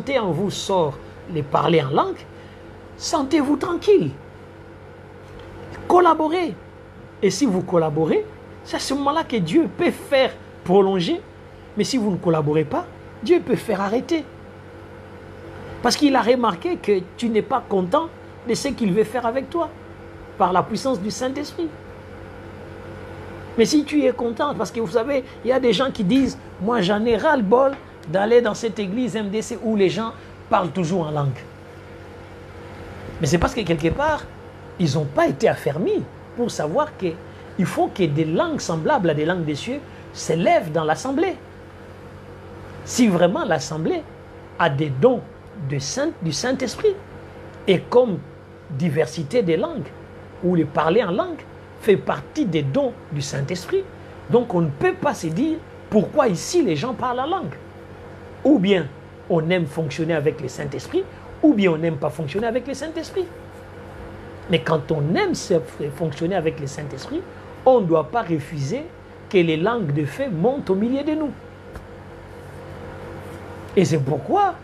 sentez en vous sort les parler en langue, sentez-vous tranquille. Collaborez. Et si vous collaborez, c'est à ce moment-là que Dieu peut faire prolonger. Mais si vous ne collaborez pas, Dieu peut faire arrêter. Parce qu'il a remarqué que tu n'es pas content de ce qu'il veut faire avec toi, par la puissance du Saint-Esprit. Mais si tu es content, parce que vous savez, il y a des gens qui disent, moi j'en ai ras-le-bol d'aller dans cette église MDC où les gens parlent toujours en langue. Mais c'est parce que quelque part, ils n'ont pas été affermis pour savoir qu'il faut que des langues semblables à des langues des cieux s'élèvent dans l'assemblée. Si vraiment l'assemblée a des dons du Saint-Esprit, et comme diversité des langues, ou le parler en langue, fait partie des dons du Saint-Esprit, donc on ne peut pas se dire pourquoi ici les gens parlent en langue. Ou bien on aime fonctionner avec le Saint-Esprit, ou bien on n'aime pas fonctionner avec le Saint-Esprit. Mais quand on aime fonctionner avec le Saint-Esprit, on ne doit pas refuser que les langues de feu montent au milieu de nous. Et c'est pourquoi,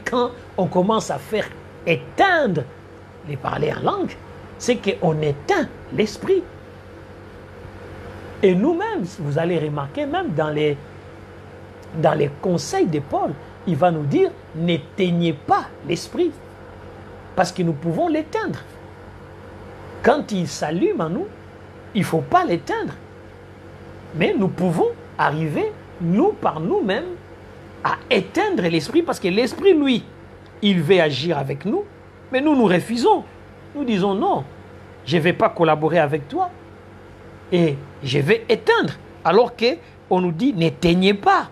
quand on commence à faire éteindre les parler en langue, c'est qu'on éteint l'esprit. Et nous-mêmes, vous allez remarquer, même dans les conseils de Paul, il va nous dire, n'éteignez pas l'esprit, parce que nous pouvons l'éteindre. Quand il s'allume en nous, il ne faut pas l'éteindre. Mais nous pouvons arriver, nous, par nous-mêmes, à éteindre l'esprit, parce que l'esprit, lui, il veut agir avec nous, mais nous refusons. Nous disons non, je ne vais pas collaborer avec toi et je vais éteindre. Alors qu'on nous dit n'éteignez pas.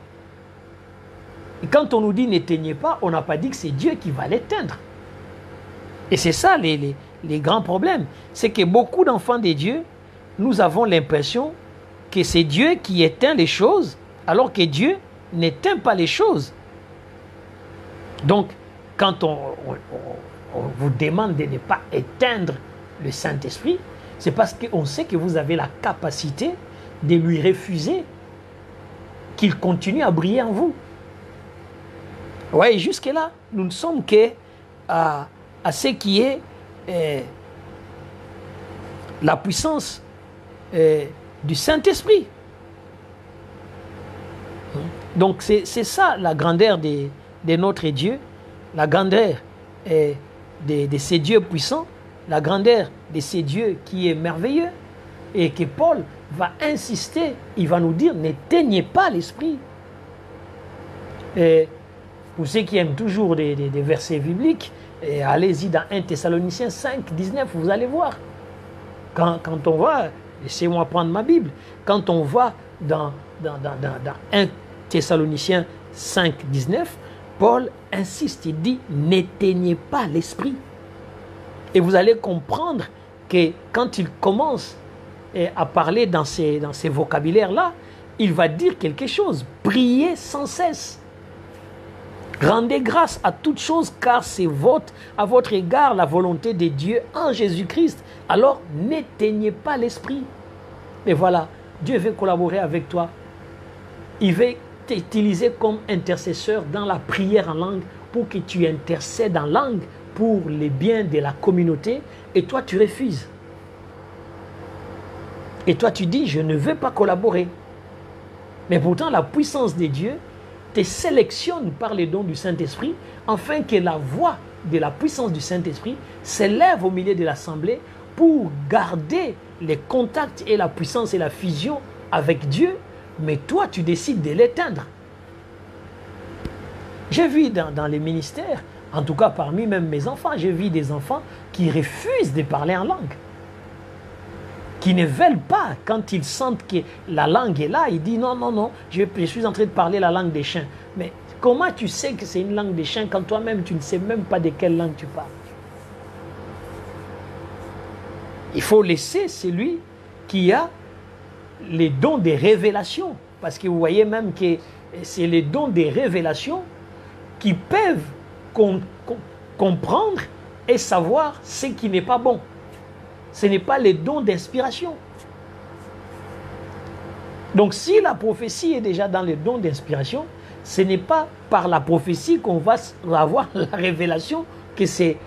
Et quand on nous dit n'éteignez pas, on n'a pas dit que c'est Dieu qui va l'éteindre. Et c'est ça les grands problèmes. C'est que beaucoup d'enfants de Dieu, nous avons l'impression que c'est Dieu qui éteint les choses, alors que Dieu n'éteint pas les choses. Donc, quand on vous demande de ne pas éteindre le Saint-Esprit, c'est parce qu'on sait que vous avez la capacité de lui refuser qu'il continue à briller en vous. Oui, jusque-là, nous ne sommes qu'à ce qui est la puissance du Saint-Esprit. Donc, c'est ça la grandeur de notre Dieu, la grandeur de ces dieux puissants, la grandeur de ces dieux qui est merveilleux, et que Paul va insister, il va nous dire, n'éteignez pas l'esprit. Et pour ceux qui aiment toujours des versets bibliques, allez-y dans 1 Thessaloniciens 5, 19, vous allez voir. Quand on va, laissez-moi prendre ma Bible, quand on va dans 1 Thessaloniciens 5, 19, Paul insiste, il dit, n'éteignez pas l'esprit. Et vous allez comprendre que quand il commence à parler dans ces vocabulaires-là, il va dire quelque chose. Priez sans cesse. Rendez grâce à toutes choses, car c'est à votre égard la volonté de Dieu en Jésus-Christ. Alors, n'éteignez pas l'esprit. Mais voilà, Dieu veut collaborer avec toi. Il veut t'utiliser comme intercesseur dans la prière en langue pour que tu intercèdes en langue pour les biens de la communauté, et toi tu refuses. Et toi tu dis, je ne veux pas collaborer. Mais pourtant la puissance de Dieu te sélectionne par les dons du Saint-Esprit, afin que la voix de la puissance du Saint-Esprit s'élève au milieu de l'assemblée pour garder les contacts et la puissance et la fusion avec Dieu, mais toi tu décides de l'éteindre. J'ai vu dans les ministères, en tout cas parmi même mes enfants, j'ai vu des enfants qui refusent de parler en langue. Qui ne veulent pas, quand ils sentent que la langue est là, ils disent non, non, non, je suis en train de parler la langue des chiens. Mais comment tu sais que c'est une langue des chiens quand toi-même tu ne sais même pas de quelle langue tu parles? Il faut laisser celui qui a les dons des révélations. Parce que vous voyez même que c'est les dons des révélations qui peuvent comprendre et savoir ce qui n'est pas bon. Ce n'est pas les dons d'inspiration. Donc si la prophétie est déjà dans les dons d'inspiration, ce n'est pas par la prophétie qu'on va avoir la révélation que c'est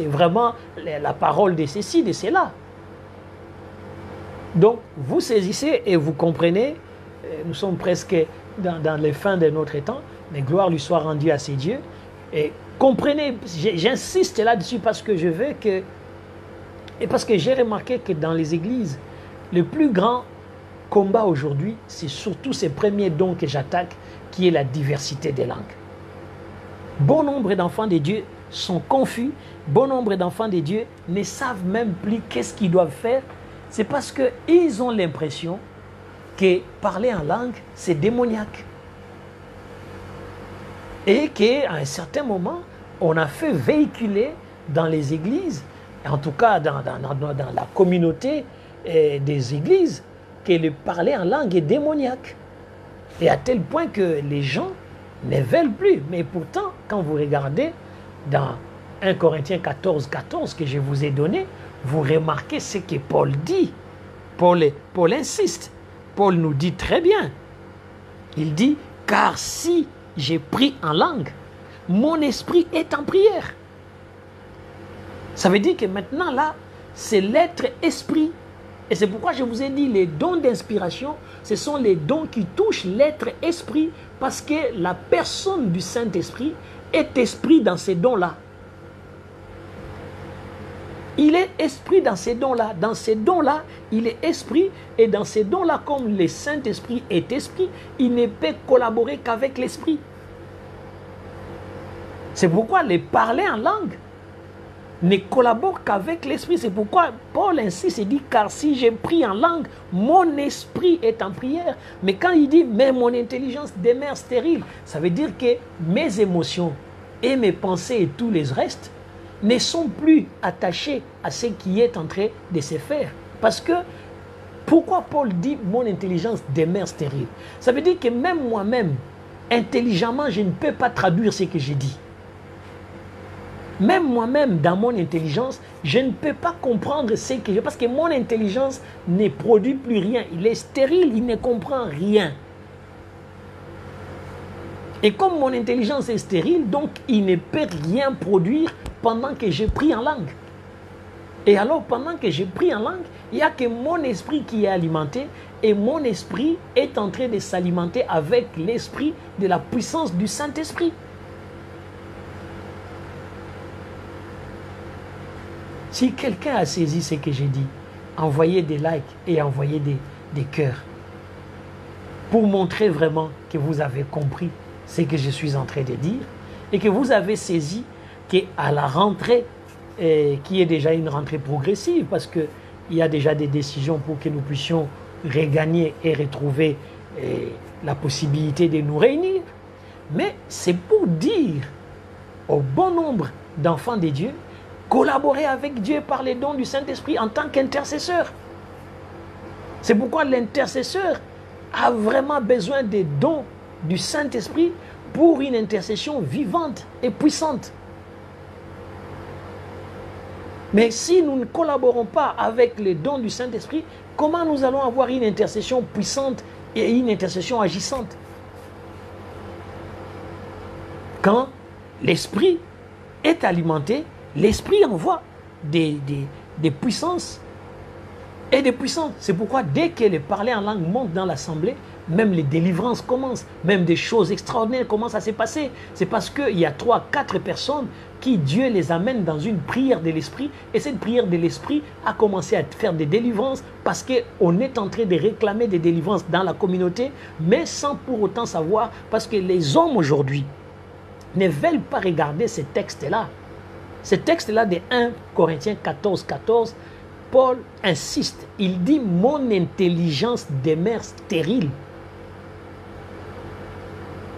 vraiment la parole de ceci, de cela. Donc, vous saisissez et vous comprenez, nous sommes presque dans les fins de notre temps, mais gloire lui soit rendue à ses dieux. Et comprenez, j'insiste là-dessus parce que je veux que, et parce que j'ai remarqué que dans les églises, le plus grand combat aujourd'hui, c'est surtout ces premiers dons que j'attaque, qui est la diversité des langues. Bon nombre d'enfants de Dieu sont confus, bon nombre d'enfants de Dieu ne savent même plus qu'est-ce qu'ils doivent faire. C'est parce qu'ils ont l'impression que parler en langue, c'est démoniaque. Et qu'à un certain moment, on a fait véhiculer dans les églises, en tout cas dans la communauté des églises, que le parler en langue est démoniaque. Et à tel point que les gens ne veulent plus. Mais pourtant, quand vous regardez dans 1 Corinthiens 14, 14 que je vous ai donné, vous remarquez ce que Paul dit. Paul insiste. Paul nous dit très bien. Il dit, car si j'ai pris en langue, mon esprit est en prière. Ça veut dire que maintenant là, c'est l'être esprit. Et c'est pourquoi je vous ai dit, les dons d'inspiration, ce sont les dons qui touchent l'être esprit, parce que la personne du Saint-Esprit est esprit dans ces dons-là. Il est esprit dans ces dons-là. Dans ces dons-là, il est esprit. Et dans ces dons-là, comme le Saint-Esprit est esprit, il ne peut collaborer qu'avec l'esprit. C'est pourquoi les parler en langue ne collabore qu'avec l'esprit. C'est pourquoi Paul insiste et dit, car si j'ai pris en langue, mon esprit est en prière. Mais quand il dit, mais mon intelligence demeure stérile, ça veut dire que mes émotions et mes pensées et tous les restes ne sont plus attachés à ce qui est en train de se faire. Parce que, pourquoi Paul dit, mon intelligence demeure stérile? Ça veut dire que même moi-même, intelligemment, je ne peux pas traduire ce que j'ai dit. Même moi-même, dans mon intelligence, je ne peux pas comprendre ce que j'ai, parce que mon intelligence ne produit plus rien. Il est stérile, il ne comprend rien. Et comme mon intelligence est stérile, donc il ne peut rien produire pendant que j'ai pris en langue. Et alors, pendant que j'ai pris en langue, il n'y a que mon esprit qui est alimenté, et mon esprit est en train de s'alimenter avec l'esprit de la puissance du Saint-Esprit. Si quelqu'un a saisi ce que j'ai dit, envoyez des likes et envoyez des cœurs pour montrer vraiment que vous avez compris ce que je suis en train de dire et que vous avez saisi qu'à la rentrée, qui est déjà une rentrée progressive, parce qu'il y a déjà des décisions pour que nous puissions regagner et retrouver la possibilité de nous réunir. Mais c'est pour dire au bon nombre d'enfants de Dieu, collaborer avec Dieu par les dons du Saint-Esprit en tant qu'intercesseur. C'est pourquoi l'intercesseur a vraiment besoin des dons du Saint-Esprit pour une intercession vivante et puissante. Mais si nous ne collaborons pas avec les dons du Saint-Esprit, comment nous allons avoir une intercession puissante et une intercession agissante? Quand l'Esprit est alimenté, l'Esprit envoie des puissances et des puissances. C'est pourquoi dès que le parler en langue monte dans l'assemblée, même les délivrances commencent, même des choses extraordinaires commencent à se passer. C'est parce qu'il y a 3, 4 personnes qui Dieu les amène dans une prière de l'Esprit, et cette prière de l'Esprit a commencé à faire des délivrances parce qu'on est en train de réclamer des délivrances dans la communauté, mais sans pour autant savoir, parce que les hommes aujourd'hui ne veulent pas regarder ces textes-là. Ce texte-là de 1 Corinthiens 14, 14, Paul insiste. Il dit, mon intelligence demeure stérile.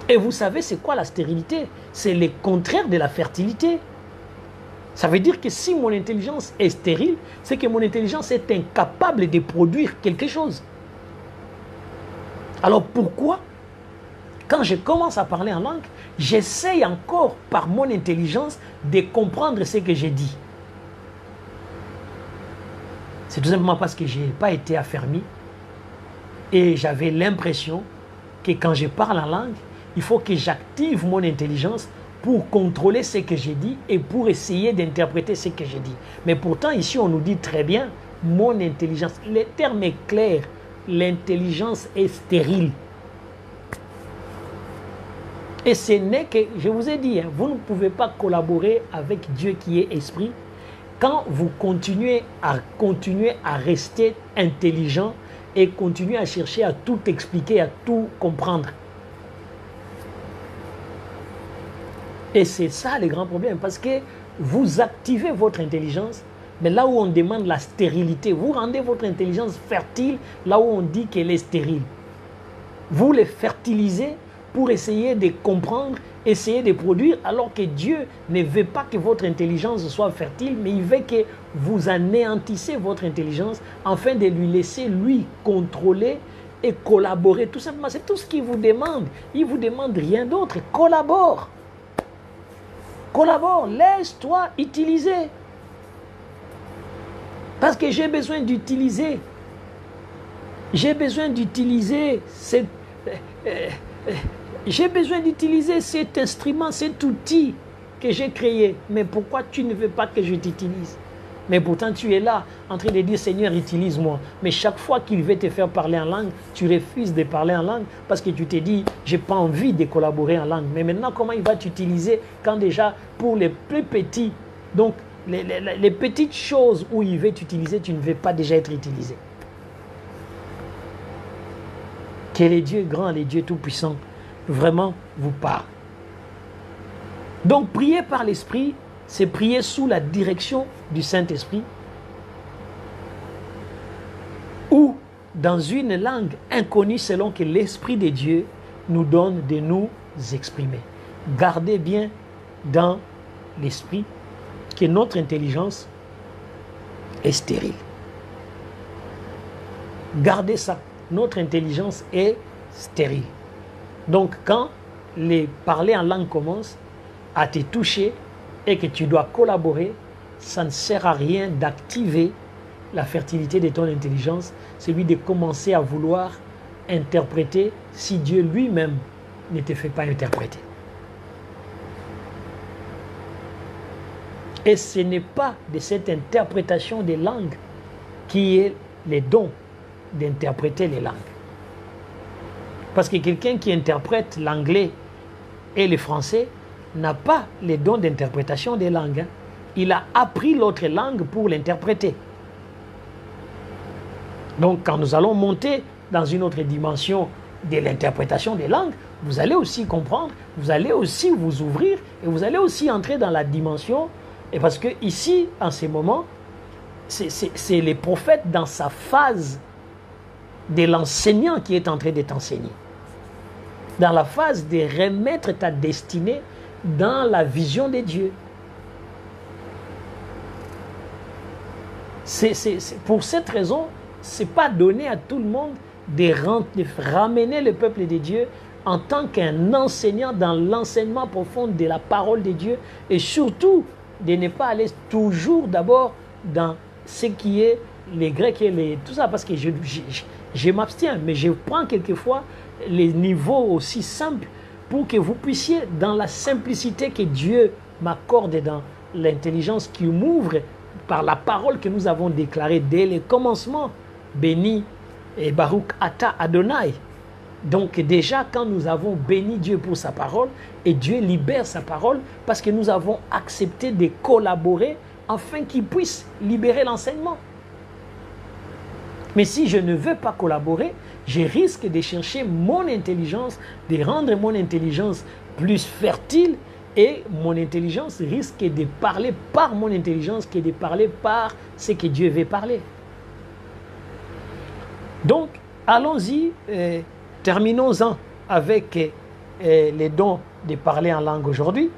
Et vous savez, c'est quoi la stérilité? C'est le contraire de la fertilité. Ça veut dire que si mon intelligence est stérile, c'est que mon intelligence est incapable de produire quelque chose. Alors pourquoi, quand je commence à parler en langue, j'essaye encore par mon intelligence de comprendre ce que j'ai dit? C'est tout simplement parce que je n'ai pas été affermi et j'avais l'impression que quand je parle en langue, il faut que j'active mon intelligence pour contrôler ce que j'ai dit et pour essayer d'interpréter ce que j'ai dit. Mais pourtant, ici, on nous dit très bien, mon intelligence, le terme est clair, l'intelligence est stérile. Et ce n'est que, je vous ai dit, vous ne pouvez pas collaborer avec Dieu qui est esprit quand vous continuez à rester intelligent et continuer à chercher à tout expliquer, à tout comprendre. Et c'est ça le grand problème, parce que vous activez votre intelligence, mais là où on demande la stérilité, vous rendez votre intelligence fertile là où on dit qu'elle est stérile. Vous les fertilisez pour essayer de comprendre, essayer de produire, alors que Dieu ne veut pas que votre intelligence soit fertile, mais il veut que vous anéantissez votre intelligence afin de lui laisser, lui, contrôler et collaborer. Tout simplement, c'est tout ce qu'il vous demande. Il ne vous demande rien d'autre. Collabore. Collabore, laisse-toi utiliser. Parce que j'ai besoin d'utiliser. J'ai besoin d'utiliser cet instrument, cet outil que j'ai créé. Mais pourquoi tu ne veux pas que je t'utilise? Mais pourtant tu es là en train de dire Seigneur, utilise-moi. Mais chaque fois qu'il veut te faire parler en langue, tu refuses de parler en langue parce que tu te dis j'ai pas envie de collaborer en langue. Mais maintenant comment il va t'utiliser quand déjà pour les plus petits, donc les petites choses où il veut t'utiliser, tu ne veux pas déjà être utilisé. Que les dieux grands, les dieux tout-puissants vraiment vous parlent. Donc prier par l'Esprit, c'est prier sous la direction du Saint-Esprit ou dans une langue inconnue selon que l'Esprit de Dieu nous donne de nous exprimer. Gardez bien dans l'esprit que notre intelligence est stérile. Gardez ça, notre intelligence est stérile. Donc quand les parler en langue commencent à te toucher, et que tu dois collaborer, ça ne sert à rien d'activer la fertilité de ton intelligence, celui de commencer à vouloir interpréter si Dieu lui-même ne te fait pas interpréter. Et ce n'est pas de cette interprétation des langues qui est le don d'interpréter les langues. Parce que quelqu'un qui interprète l'anglais et le français n'a pas les dons d'interprétation des langues. Il a appris l'autre langue pour l'interpréter. Donc quand nous allons monter dans une autre dimension de l'interprétation des langues, vous allez aussi comprendre, vous allez aussi vous ouvrir et vous allez aussi entrer dans la dimension. Et parce que ici, en ce moment, c'est les prophètes dans sa phase de l'enseignant qui est en train de t'enseigner. Dans la phase de remettre ta destinée dans la vision de Dieu. Pour cette raison, ce n'est pas donné à tout le monde de ramener le peuple de Dieu en tant qu'un enseignant dans l'enseignement profond de la parole de Dieu et surtout de ne pas aller toujours d'abord dans ce qui est les Grecs et tout ça parce que je m'abstiens, mais je prends quelquefois les niveaux aussi simples pour que vous puissiez, dans la simplicité que Dieu m'accorde, dans l'intelligence qui m'ouvre par la parole que nous avons déclarée dès le commencement, béni et Baruch Ata Adonai. Donc déjà, quand nous avons béni Dieu pour sa parole, et Dieu libère sa parole, parce que nous avons accepté de collaborer afin qu'il puisse libérer l'enseignement. Mais si je ne veux pas collaborer, je risque de chercher mon intelligence, de rendre mon intelligence plus fertile et mon intelligence risque de parler par mon intelligence que de parler par ce que Dieu veut parler. Donc, allons-y, terminons-en avec les dons de parler en langue aujourd'hui,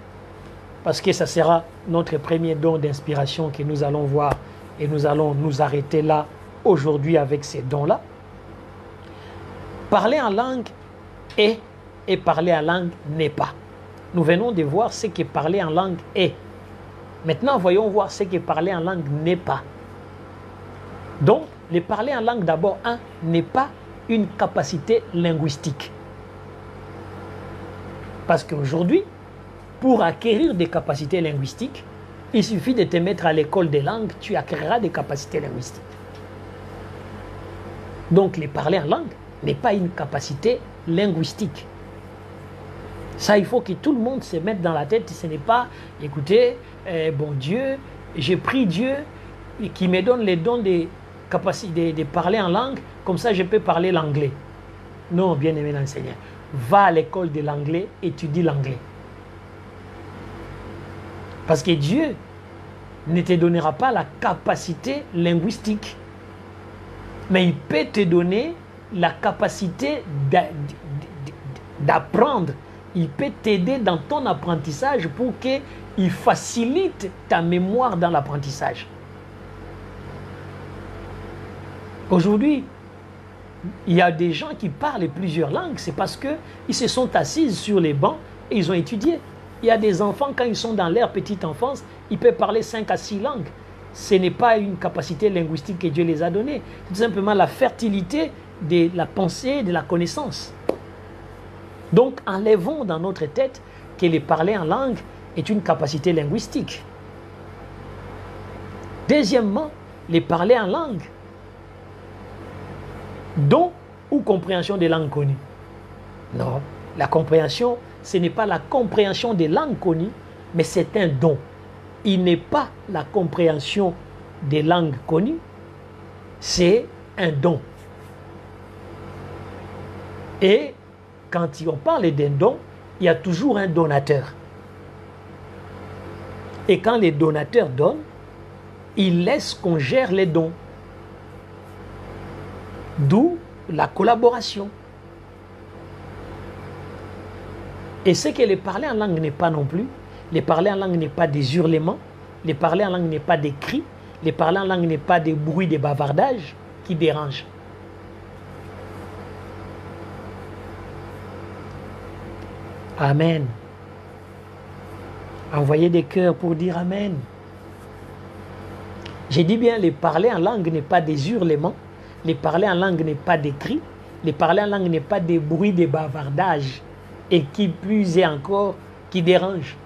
parce que ça sera notre premier don d'inspiration que nous allons voir et nous allons nous arrêter là aujourd'hui avec ces dons-là. Parler en langue est et parler en langue n'est pas. Nous venons de voir ce que parler en langue est. Maintenant, voyons voir ce que parler en langue n'est pas. Donc, le parler en langue d'abord, n'est pas une capacité linguistique. Parce qu'aujourd'hui, pour acquérir des capacités linguistiques, il suffit de te mettre à l'école des langues, tu acquériras des capacités linguistiques. Donc, les parler en langue n'est pas une capacité linguistique. Ça, il faut que tout le monde se mette dans la tête. Ce n'est pas, écoutez, bon Dieu, j'ai pris Dieu qui me donne les dons de capacité de parler en langue, comme ça je peux parler l'anglais. Non, bien-aimé dans le Seigneur. Va à l'école de l'anglais, étudie l'anglais. Parce que Dieu ne te donnera pas la capacité linguistique, mais il peut te donner la capacité d'apprendre. Il peut t'aider dans ton apprentissage pour qu'il facilite ta mémoire dans l'apprentissage. Aujourd'hui, il y a des gens qui parlent plusieurs langues, c'est parce qu'ils se sont assis sur les bancs et ils ont étudié. Il y a des enfants, quand ils sont dans leur petite enfance, ils peuvent parler 5 à 6 langues. Ce n'est pas une capacité linguistique que Dieu les a donnée. C'est tout simplement la fertilité de la pensée, de la connaissance. Donc, enlevons dans notre tête que les parler en langue est une capacité linguistique. Deuxièmement, les parler en langue, don ou compréhension des langues connues. Non, la compréhension, ce n'est pas la compréhension des langues connues, mais c'est un don. Il n'est pas la compréhension des langues connues, c'est un don. Et quand on parle d'un don, il y a toujours un donateur. Et quand les donateurs donnent, ils laissent qu'on gère les dons. D'où la collaboration. Et ce que les parler en langue n'est pas non plus, les parler en langue n'est pas des hurlements, les parler en langue n'est pas des cris, les parler en langue n'est pas des bruits, des bavardages qui dérangent. Amen. Envoyez des cœurs pour dire Amen. J'ai dit bien, les parler en langue n'est pas des hurlements, les parler en langue n'est pas des cris, les parler en langue n'est pas des bruits, des bavardages, et qui plus est encore, qui dérangent.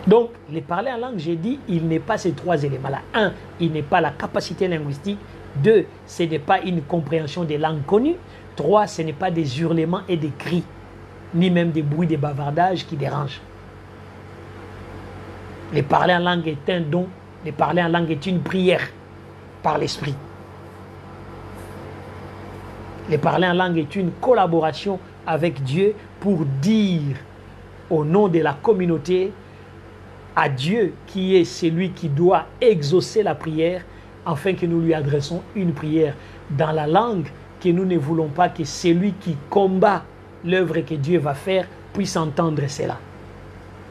Donc, les parler en langue, j'ai dit, il n'est pas ces 3 éléments-là. 1, il n'est pas la capacité linguistique. 2, ce n'est pas une compréhension des langues connues. 3, ce n'est pas des hurlements et des cris, ni même des bruits, des bavardages qui dérangent. Les parler en langue est un don. Les parler en langue est une prière par l'esprit. Les parler en langue est une collaboration avec Dieu pour dire au nom de la communauté à Dieu qui est celui qui doit exaucer la prière afin que nous lui adressons une prière dans la langue que nous ne voulons pas que celui qui combat l'œuvre que Dieu va faire puisse entendre cela.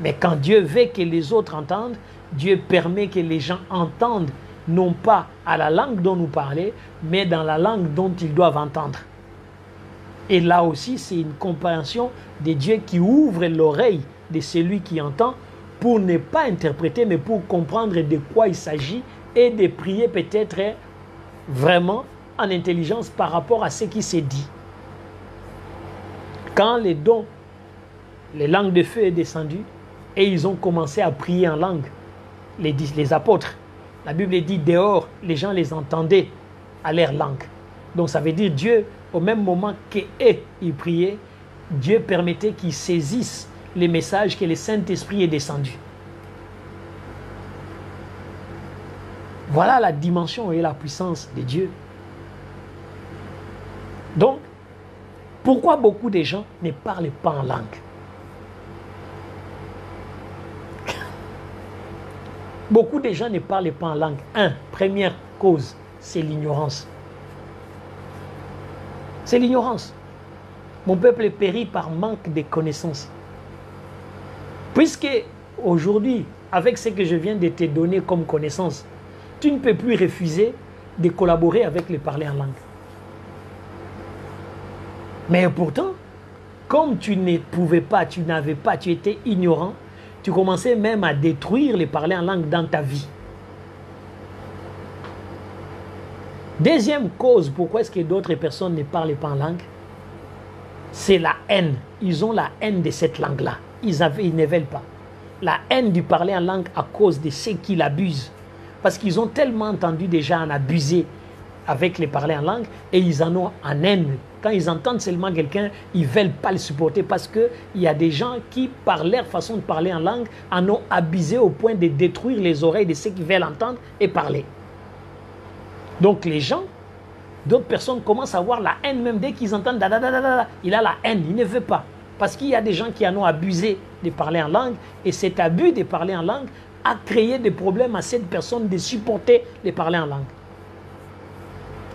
Mais quand Dieu veut que les autres entendent, Dieu permet que les gens entendent, non pas à la langue dont nous parlons, mais dans la langue dont ils doivent entendre. Et là aussi, c'est une compréhension de Dieu qui ouvre l'oreille de celui qui entend pour ne pas interpréter, mais pour comprendre de quoi il s'agit et de prier peut-être vraiment en intelligence par rapport à ce qui s'est dit. Quand les dons, les langues de feu est descendu et ils ont commencé à prier en langue, les apôtres, la Bible dit dehors, les gens les entendaient à leur langue. Donc ça veut dire Dieu, au même moment qu'ils priaient, Dieu permettait qu'ils saisissent les messages que le Saint-Esprit est descendu. Voilà la dimension et la puissance de Dieu. Donc, pourquoi beaucoup de gens ne parlent pas en langue? Beaucoup de gens ne parlent pas en langue. Première cause, c'est l'ignorance. C'est l'ignorance. Mon peuple périt par manque de connaissances. Puisque aujourd'hui, avec ce que je viens de te donner comme connaissance, tu ne peux plus refuser de collaborer avec les parler en langue. Mais pourtant, comme tu ne pouvais pas, tu n'avais pas, tu étais ignorant, tu commençais même à détruire les parler en langue dans ta vie. Deuxième cause, pourquoi est-ce que d'autres personnes ne parlent pas en langue? c'est la haine. Ils ont la haine de cette langue-là. Ils ne veulent pas. La haine du parler en langue à cause de ceux qui l'abusent. Parce qu'ils ont tellement entendu déjà en abuser avec les parler en langue et ils en ont en haine. Quand ils entendent seulement quelqu'un, ils ne veulent pas le supporter parce qu'il y a des gens qui, par leur façon de parler en langue, en ont abusé au point de détruire les oreilles de ceux qui veulent entendre et parler. Donc les gens, d'autres personnes commencent à avoir la haine même dès qu'ils entendent da, da, da, da, da, il a la haine, il ne veut pas. Parce qu'il y a des gens qui en ont abusé de parler en langue et cet abus de parler en langue a créé des problèmes à cette personne de supporter de parler en langue.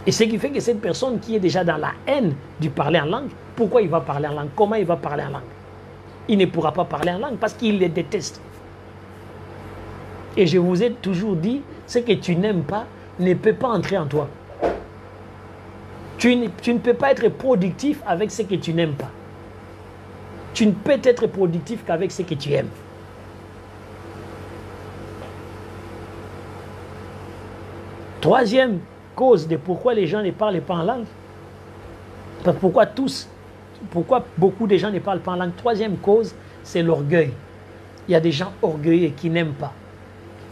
Et ce qui fait que cette personne qui est déjà dans la haine du parler en langue, pourquoi il va parler en langue? Comment il va parler en langue? Il ne pourra pas parler en langue parce qu'il les déteste. Et je vous ai toujours dit, ce que tu n'aimes pas ne peut pas entrer en toi. Tu ne peux pas être productif avec ce que tu n'aimes pas. Tu ne peux être productif qu'avec ce que tu aimes. Troisième cause de pourquoi les gens ne parlent pas en langue. Pourquoi beaucoup de gens ne parlent pas en langue. Troisième cause, c'est l'orgueil. Il y a des gens orgueilleux qui n'aiment pas.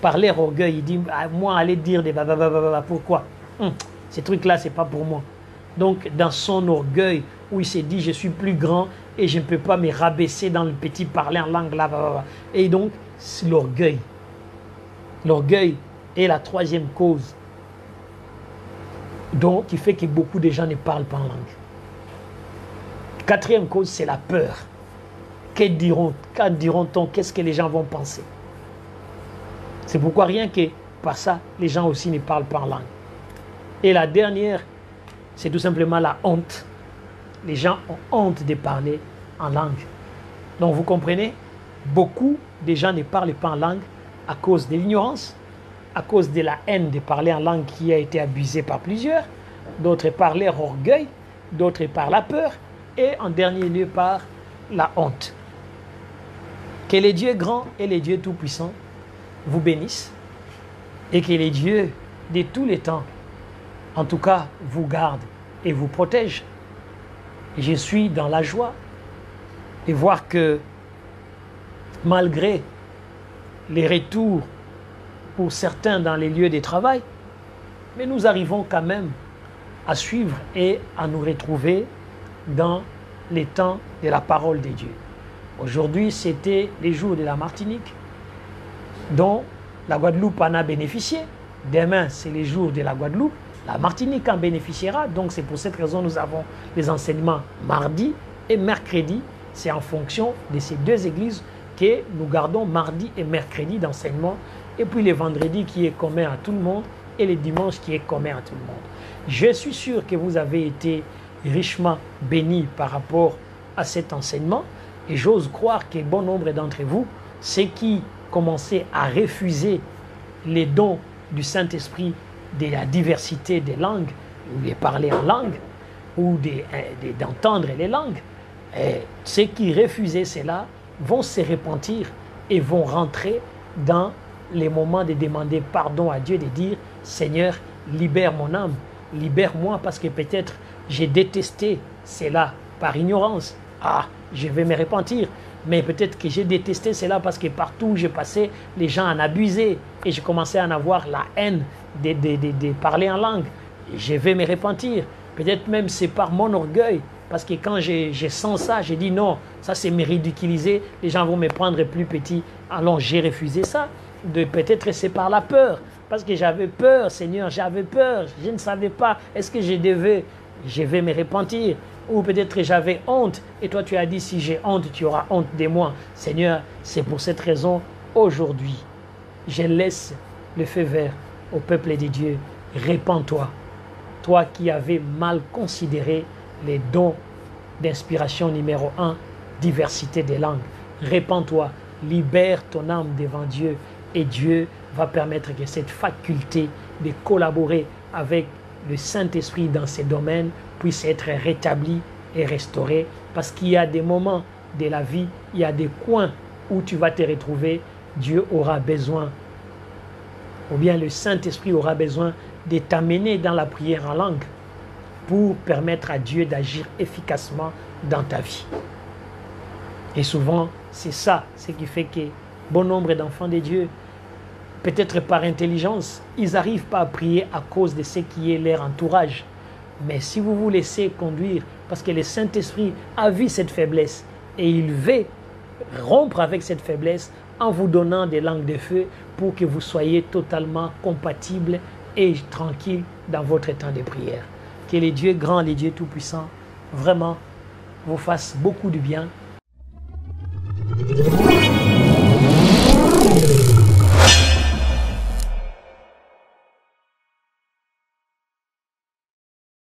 Par leur orgueil, ils disent, ah, moi, aller dire des bababababa, pourquoi? Ces trucs-là, c'est pas pour moi. Donc, dans son orgueil, où il s'est dit, je suis plus grand et je ne peux pas me rabaisser dans le petit parler en langue là. Bababa. Et donc, c'est l'orgueil. L'orgueil est la troisième cause. Donc, qui fait que beaucoup de gens ne parlent pas en langue. Quatrième cause, c'est la peur. Que diront-on? Qu'est-ce que les gens vont penser? C'est pourquoi rien que par ça, les gens aussi ne parlent pas en langue. Et la dernière, c'est tout simplement la honte. Les gens ont honte de parler en langue. Donc, vous comprenez? Beaucoup de gens ne parlent pas en langue à cause de l'ignorance, à cause de la haine de parler en langue qui a été abusée par plusieurs, d'autres par leur orgueil, d'autres par la peur, et en dernier lieu par la honte. Que les dieux grands et les dieux tout-puissants vous bénissent, et que les dieux de tous les temps, en tout cas, vous gardent et vous protègent. Je suis dans la joie de voir que malgré les retours pour certains dans les lieux de travail, mais nous arrivons quand même à suivre et à nous retrouver dans les temps de la parole de Dieu. Aujourd'hui, c'était les jours de la Martinique, dont la Guadeloupe en a bénéficié. Demain, c'est les jours de la Guadeloupe. La Martinique en bénéficiera. Donc, c'est pour cette raison que nous avons les enseignements mardi et mercredi. C'est en fonction de ces deux églises que nous gardons mardi et mercredi d'enseignement. Et puis le vendredi qui est commun à tout le monde et le dimanche qui est commun à tout le monde. Je suis sûr que vous avez été richement bénis par rapport à cet enseignement. Et j'ose croire que bon nombre d'entre vous, ceux qui commençaient à refuser les dons du Saint-Esprit de la diversité des langues, ou de parler en langue, ou d'entendre les langues, ceux qui refusaient cela vont se repentir et vont rentrer dans les moments de demander pardon à Dieu, de dire « Seigneur, libère mon âme, libère-moi parce que peut-être j'ai détesté cela par ignorance. Ah, je vais me repentir. Mais peut-être que j'ai détesté cela parce que partout où je passais, les gens en abusaient et je commençais à en avoir la haine de parler en langue. Je vais me repentir. Peut-être même c'est par mon orgueil. Parce que quand j'ai sens ça, j'ai dit non, ça c'est me ridiculiser, les gens vont me prendre plus petit. Alors j'ai refusé ça. Peut-être c'est par la peur. Parce que j'avais peur, Seigneur, j'avais peur. Je ne savais pas, est-ce que je vais me repentir. Ou peut-être j'avais honte. Et toi tu as dit, si j'ai honte, tu auras honte de moi. Seigneur, c'est pour cette raison, aujourd'hui, je laisse le feu vert au peuple de Dieu. Répands-toi. Toi qui avais mal considéré les dons d'inspiration numéro 1, diversité des langues. Répands-toi, libère ton âme devant Dieu et Dieu va permettre que cette faculté de collaborer avec le Saint-Esprit dans ces domaines puisse être rétablie et restaurée, parce qu'il y a des moments de la vie, il y a des coins où tu vas te retrouver, Dieu aura besoin, ou bien le Saint-Esprit aura besoin de t'amener dans la prière en langue, pour permettre à Dieu d'agir efficacement dans ta vie. Et souvent, c'est ça, ce qui fait que bon nombre d'enfants de Dieu, peut-être par intelligence, ils n'arrivent pas à prier à cause de ce qui est leur entourage. Mais si vous vous laissez conduire, parce que le Saint-Esprit a vu cette faiblesse et il veut rompre avec cette faiblesse en vous donnant des langues de feu pour que vous soyez totalement compatibles et tranquilles dans votre temps de prière. Que les dieux grands, les dieux tout-puissants, vraiment vous fassent beaucoup de bien